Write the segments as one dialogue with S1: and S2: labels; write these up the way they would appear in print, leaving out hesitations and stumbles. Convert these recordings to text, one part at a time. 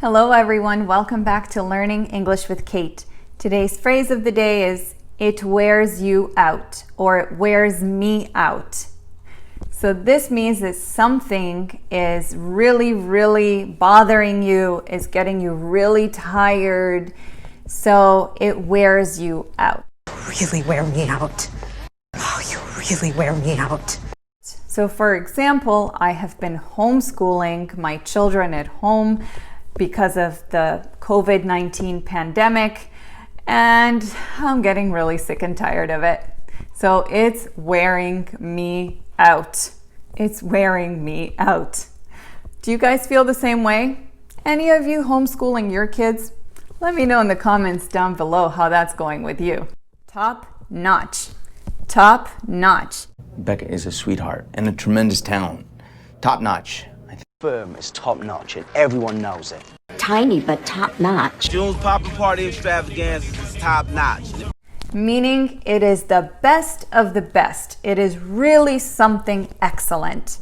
S1: Hello everyone, welcome back to Learning English with Kate. Today's phrase of the day is, it wears you out, or it wears me out. So this means that something is really bothering you, is getting you really tired, so it wears you out.
S2: Really wear me out. Oh, you really wear me out.
S1: So for example, I have been homeschooling my children at home because of the COVID-19 pandemic, and I'm getting really sick and tired of it. So it's wearing me out. It's wearing me out. Do you guys feel the same way? Any of you homeschooling your kids? Let me know in the comments down below how that's going with you. Top notch. Top notch.
S3: Becca is a sweetheart and a tremendous talent. Top notch.
S4: Firm is top notch and everyone knows it.
S5: Tiny but top notch.
S6: June's poppin' party extravaganza is top notch.
S1: Meaning it is the best of the best. It is really something excellent.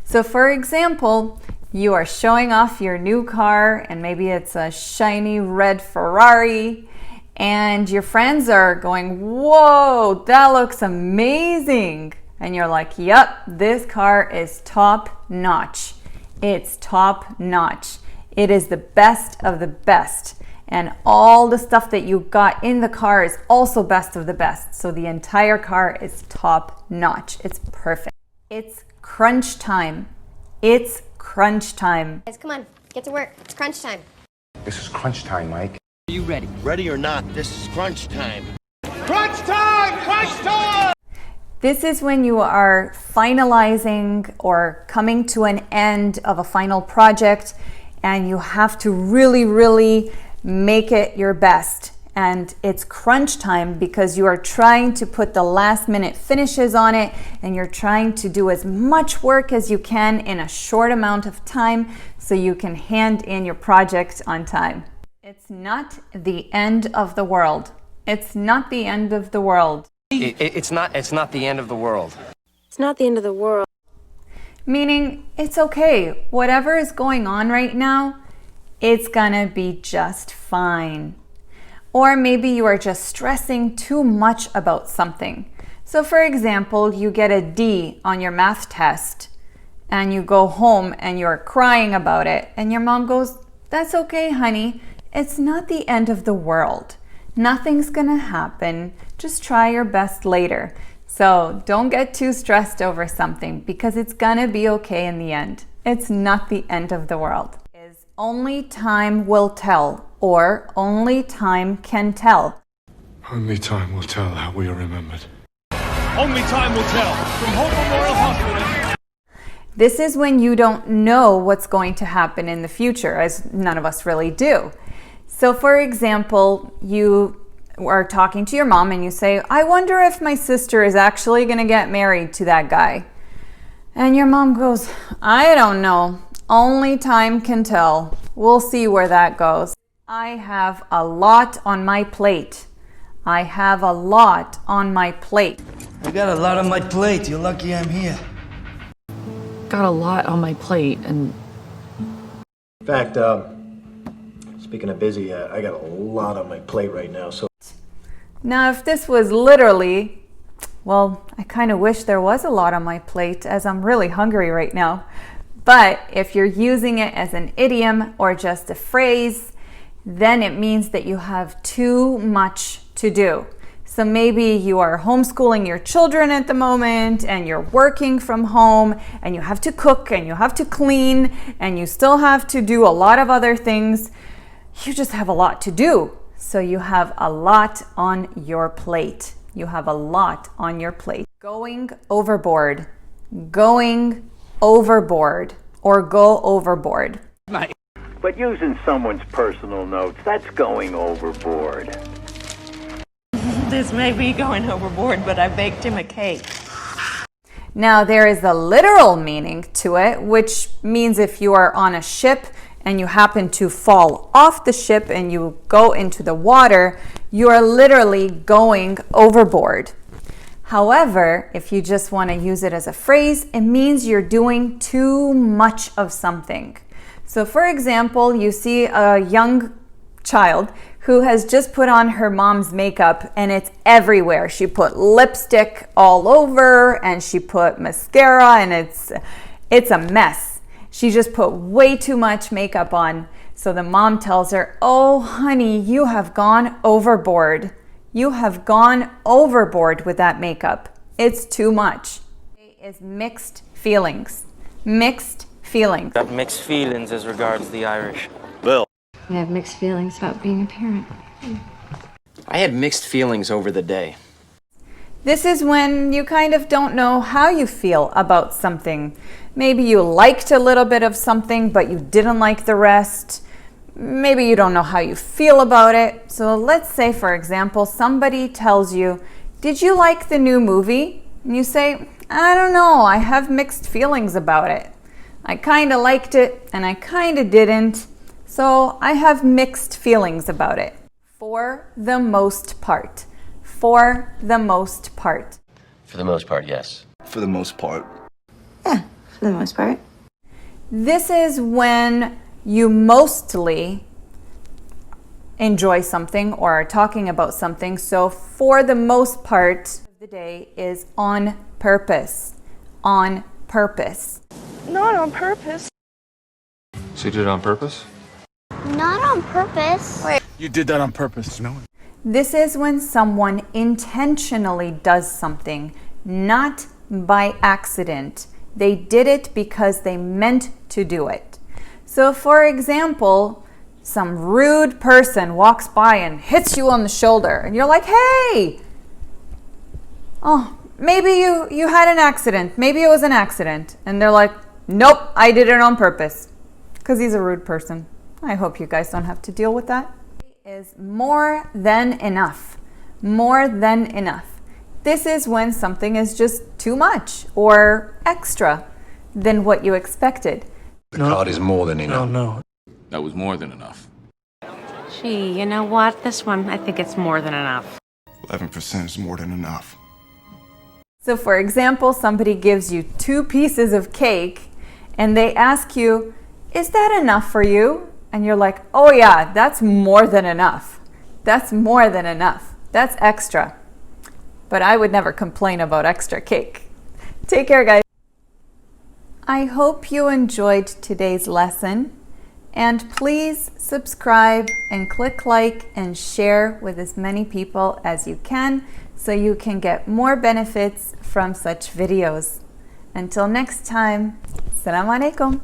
S1: So for example, you are showing off your new car and maybe it's a shiny red Ferrari and your friends are going, whoa, that looks amazing. And you're like, yep, this car is top notch. It's top notch. It is the best of the best. And all the stuff that you got in the car is also best of the best. So the entire car is top notch. It's perfect. It's crunch time. It's crunch time.
S7: Guys, come on, get to work. It's crunch time.
S8: This is crunch time, Mike.
S9: Are you ready?
S6: Ready or not, this is crunch time.
S8: Crunch time! Crunch time!
S1: This is when you are finalizing or coming to an end of a final project and you have to really make it your best. And it's crunch time because you are trying to put the last minute finishes on it and you're trying to do as much work as you can in a short amount of time so you can hand in your project on time. It's not the end of the world. It's not the end of the world.
S9: It's not the end of the world.
S5: It's not the end of the world.
S1: Meaning, it's okay. Whatever is going on right now, it's gonna be just fine. Or maybe you are just stressing too much about something. So for example, you get a D on your math test and you go home and you're crying about it and your mom goes, that's okay, honey. It's not the end of the world. Nothing's gonna happen. Just try your best later. So don't get too stressed over something because it's gonna be okay in the end. It's not the end of the world. Is only time will tell, or only time can tell.
S8: Only time will tell how we are remembered.
S10: Only time will tell. From Hope Memorial Hospital.
S1: This is when you don't know what's going to happen in the future, as none of us really do. So for example, you are talking to your mom and you say, I wonder if my sister is actually going to get married to that guy. And your mom goes, I don't know. Only time can tell. We'll see where that goes. I have a lot on my plate. I have a lot on my plate.
S11: I got a lot on my plate. You're lucky I'm here.
S12: Got a lot on my plate and...
S13: In fact, speaking of busy, I got a lot on my plate right now, so...
S1: Now, if this was literally, well, I kind of wish there was a lot on my plate as I'm really hungry right now. But if you're using it as an idiom or just a phrase, then it means that you have too much to do. So maybe you are homeschooling your children at the moment and you're working from home and you have to cook and you have to clean and you still have to do a lot of other things. You just have a lot to do. So you have a lot on your plate. You have a lot on your plate. Going overboard. Going overboard. Or go overboard.
S14: But using someone's personal notes, that's going overboard.
S15: This may be going overboard, but I baked him a cake.
S1: Now there is a literal meaning to it, which means if you are on a ship and you happen to fall off the ship and you go into the water, you are literally going overboard. However, if you just want to use it as a phrase, it means you're doing too much of something. So for example, you see a young child who has just put on her mom's makeup and it's everywhere. She put lipstick all over and she put mascara and it's a mess. She just put way too much makeup on. So the mom tells her, "Oh honey, you have gone overboard. You have gone overboard with that makeup. It's too much." It's mixed feelings. Mixed feelings.
S9: Got mixed feelings as regards the Irish.
S6: Bill.
S5: I have mixed feelings about being a parent.
S9: I had mixed feelings over the day.
S1: This is when you kind of don't know how you feel about something. Maybe you liked a little bit of something, but you didn't like the rest. Maybe you don't know how you feel about it. So let's say, for example, somebody tells you, "Did you like the new movie?" And you say, "I don't know, I have mixed feelings about it. I kind of liked it and I kind of didn't. So I have mixed feelings about it." For the most part. For the most part.
S9: For the most part, yes.
S3: For the most part.
S5: Yeah, for the most part.
S1: This is when you mostly enjoy something or are talking about something. So for the most part of the day is on purpose. On purpose.
S15: Not on purpose.
S8: So you did it on purpose?
S7: Not on purpose. Wait.
S10: You did that on purpose. No.
S1: This is when someone intentionally does something, not by accident. They did it because they meant to do it. So for example, some rude person walks by and hits you on the shoulder and you're like, "Hey! Oh, maybe you had an accident. Maybe it was an accident." And they're like, "Nope, I did it on purpose." Because he's a rude person. I hope you guys don't have to deal with that. Is more than enough. More than enough. This is when something is just too much or extra than what you expected.
S8: The card is more than enough.
S10: No.
S8: That was more than enough.
S15: Gee, you know what? This one, I think it's more than enough.
S8: 11% is more than enough.
S1: So for example, somebody gives you 2 pieces of cake and they ask you, "Is that enough for you?" And you're like, "Oh yeah, that's more than enough. That's more than enough. That's extra." But I would never complain about extra cake. Take care, guys. I hope you enjoyed today's lesson. And please subscribe and click like and share with as many people as you can so you can get more benefits from such videos. Until next time, Assalamu alaikum.